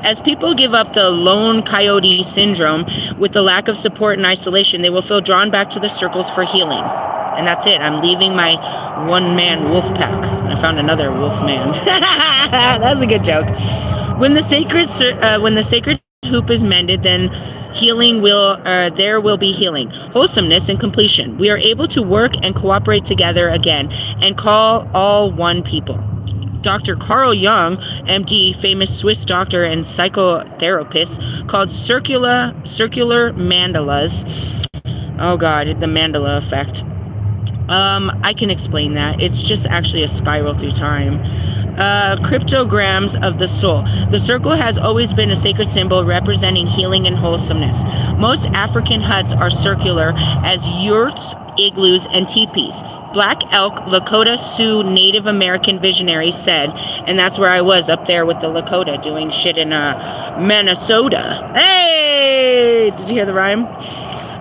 As people give up the lone coyote syndrome with the lack of support and isolation, they will feel drawn back to the circles for healing. And that's it. I'm leaving my one-man wolf pack. I found another wolf man. That was a good joke. When the sacred hoop is mended, then there will be healing, wholesomeness, and completion. We are able to work and cooperate together again and call all one people. Dr. Carl Jung, MD, famous Swiss doctor and psychotherapist, called circular mandalas. Oh God, the mandala effect. I can explain that. It's just actually a spiral through time. Cryptograms of the soul. The circle has always been a sacred symbol representing healing and wholesomeness. Most African huts are circular as yurts, igloos, and teepees. Black Elk, Lakota Sioux Native American visionary said, and that's where I was, up there with the Lakota doing shit in Minnesota. Hey! Did you hear the rhyme?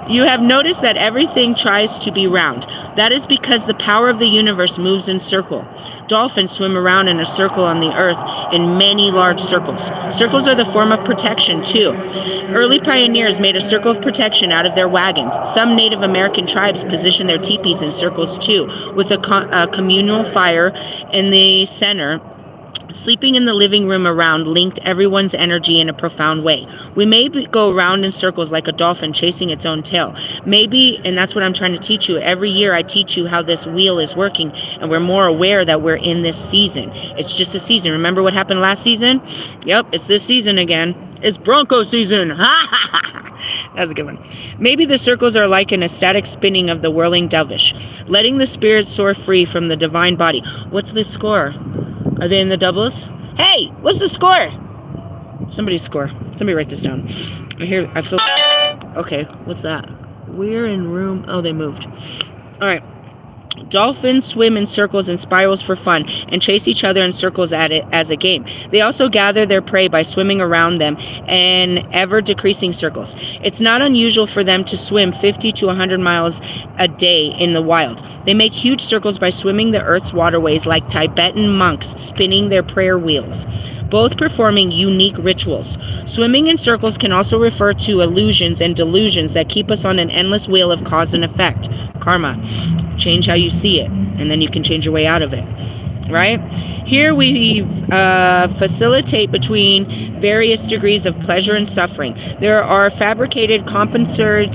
You have noticed that everything tries to be round. That is because the power of the universe moves in circle. Dolphins swim around in a circle on the earth in many large circles. Circles are the form of protection, too. Early pioneers made a circle of protection out of their wagons. Some Native American tribes position their teepees in circles, too, with a communal fire in the center. Sleeping in the living room around linked everyone's energy in a profound way. We may go around in circles like a dolphin chasing its own tail. Maybe, and that's what I'm trying to teach you. Every year I teach you how this wheel is working, and we're more aware that we're in this season. It's just a season. Remember what happened last season? Yep, it's this season again. It's Bronco season. That was a good one. Maybe the circles are like an ecstatic spinning of the whirling dovish, letting the spirit soar free from the divine body. What's the score? Are they in the doubles? Hey, what's the score? Somebody's score. Somebody write this down. I feel... Okay, what's that? We're in room... Oh, they moved. All right. Dolphins swim in circles and spirals for fun and chase each other in circles at it as a game. They also gather their prey by swimming around them in ever-decreasing circles. It's not unusual for them to swim 50 to 100 miles a day in the wild. They make huge circles by swimming the earth's waterways like Tibetan monks spinning their prayer wheels, both performing unique rituals. Swimming in circles can also refer to illusions and delusions that keep us on an endless wheel of cause and effect. Karma. Change how you see it, and then you can change your way out of it. Right? Here we facilitate between various degrees of pleasure and suffering. There are fabricated compensatory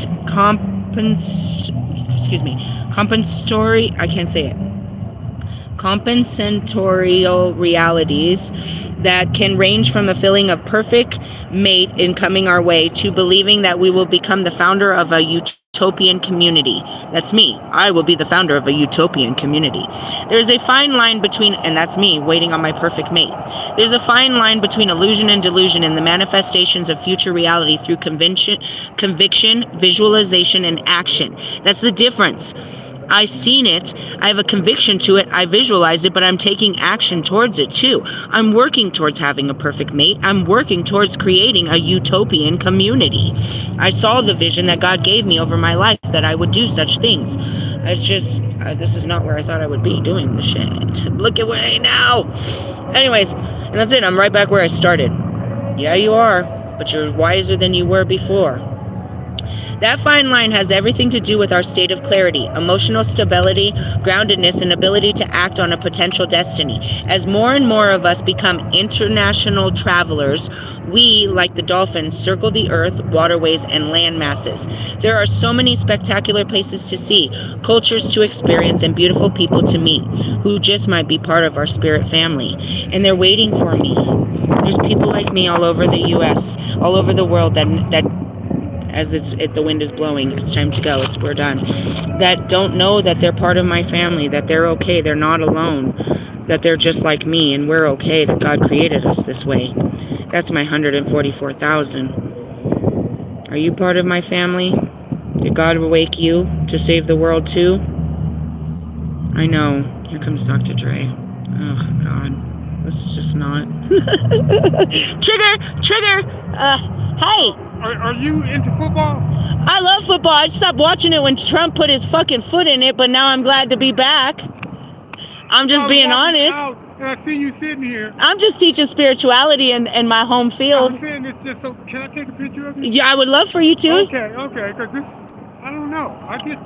compensatorial realities that can range from a feeling of perfect mate in coming our way to believing that we will become the founder of a utopian community. That's me. I will be the founder of a utopian community. There's a fine line between, and that's me waiting on my perfect mate. There's a fine line between illusion and delusion in the manifestations of future reality through conviction, visualization, and action. That's the difference. I've seen it, I have a conviction to it, I visualize it, but I'm taking action towards it too. I'm working towards having a perfect mate. I'm working towards creating a utopian community. I saw the vision that God gave me over my life that I would do such things. It's just, this is not where I thought I would be doing the shit. Look at where I am now. Anyways, and that's it. I'm right back where I started. Yeah, you are, but you're wiser than you were before. That fine line has everything to do with our state of clarity, emotional stability, groundedness, and ability to act on a potential destiny. As more and more of us become international travelers, we, like the dolphins, circle the earth, waterways, and land masses. There are so many spectacular places to see, cultures to experience, and beautiful people to meet who just might be part of our spirit family. And they're waiting for me. There's people like me all over the U.S., all over the world that as the wind is blowing, it's time to go, we're done, that don't know that they're part of my family, that they're okay, they're not alone, that they're just like me, and we're okay, that God created us this way. That's my 144,000. Are you part of my family? Did God awake you to save the world too? I know. Here comes Dr. Dre. Oh, God. Let's just not. Trigger! Hey! Are you into football? I love football. I stopped watching it when Trump put his fucking foot in it, but now I'm glad to be back. I'm just being honest. And I see you sitting here. I'm just teaching spirituality in my home field. I'm saying it's just so. Can I take a picture of you? Yeah, I would love for you to. Okay, because this, I don't know.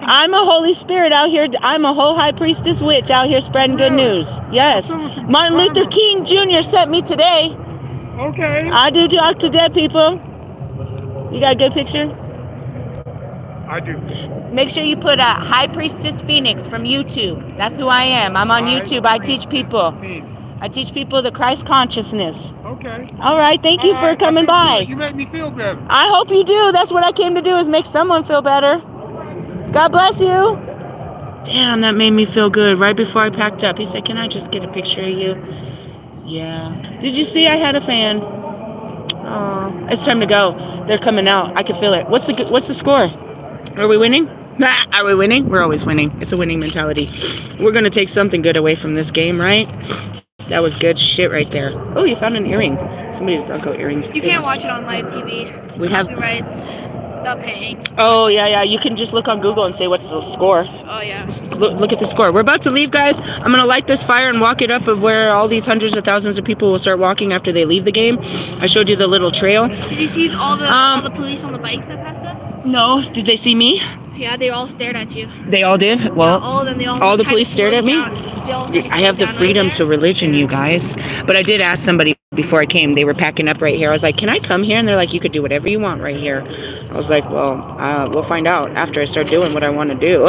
I'm a Holy Spirit out here. I'm a whole high priestess witch out here spreading good news. Yes. Martin Luther King Jr. sent me today. Okay. I do talk to dead people. You got a good picture? I do. Make sure you put High Priestess Phoenix from YouTube. That's who I am. I'm on YouTube. I teach people. I teach people the Christ consciousness. Okay. All right. Thank you for coming by. You make me feel better. I hope you do. That's what I came to do, is make someone feel better. God bless you. Damn, that made me feel good. Right before I packed up, he said, "Can I just get a picture of you?" Yeah. Did you see I had a fan? Oh, it's time to go. They're coming out. I can feel it. What's the score? Are we winning? Are we winning? We're always winning. It's a winning mentality. We're going to take something good away from this game, right? That was good shit right there. Oh, you found an earring. Somebody's Bronco earring. You can't watch it on live TV. We have... Copyrights. Not paying. Oh, yeah. You can just look on Google and say, what's the score? Oh, yeah. Look at the score. We're about to leave, guys. I'm going to light this fire and walk it up of where all these hundreds of thousands of people will start walking after they leave the game. I showed you the little trail. Did you see all the police on the bikes that passed us? No. Did they see me? Yeah, they all stared at you. They all did? Well, yeah, all of them. All the police stared at me? I have the freedom to religion, you guys. But I did ask somebody before I came. They were packing up right here. I was like, can I come here? And they're like, you could do whatever you want right here. I was like, well, we'll find out after I start doing what I want to do.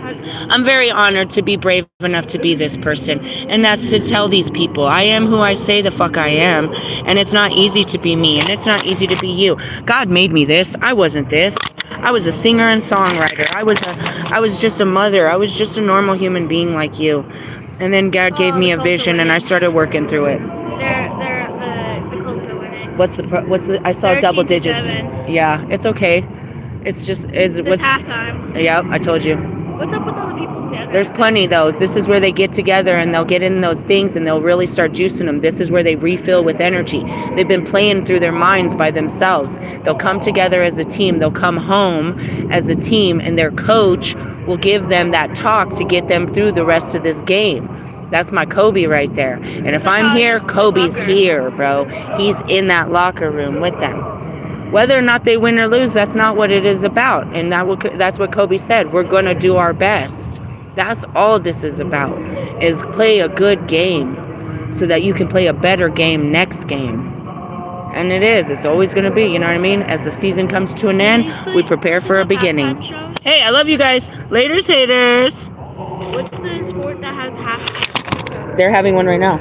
I'm very honored to be brave enough to be this person, and that's to tell these people I am who I say the fuck I am, and it's not easy to be me, and it's not easy to be you. God made me this. I wasn't this. I was a singer and songwriter. I was just a mother. I was just a normal human being like you, and then God gave me a vision, and I started working through it. The Colts are winning. What's the? I saw double digits. Yeah, it's okay. It's just it's halftime. Yeah, I told you. What's up with all the people standing? There's plenty though. This is where they get together and they'll get in those things and they'll really start juicing them. This is where they refill with energy. They've been playing through their minds by themselves. They'll come together as a team. They'll come home as a team, and their coach will give them that talk to get them through the rest of this game. That's my Kobe right there. And if I'm here, Kobe's here, bro. He's in that locker room with them. Whether or not they win or lose, that's not what it is about. And that's what Kobe said. We're going to do our best. That's all this is about, is play a good game so that you can play a better game next game. And it is. It's always going to be, you know what I mean? As the season comes to an end, we prepare for a beginning. Hey, I love you guys. Laters, haters. What's the sport that has half? They're having one right now.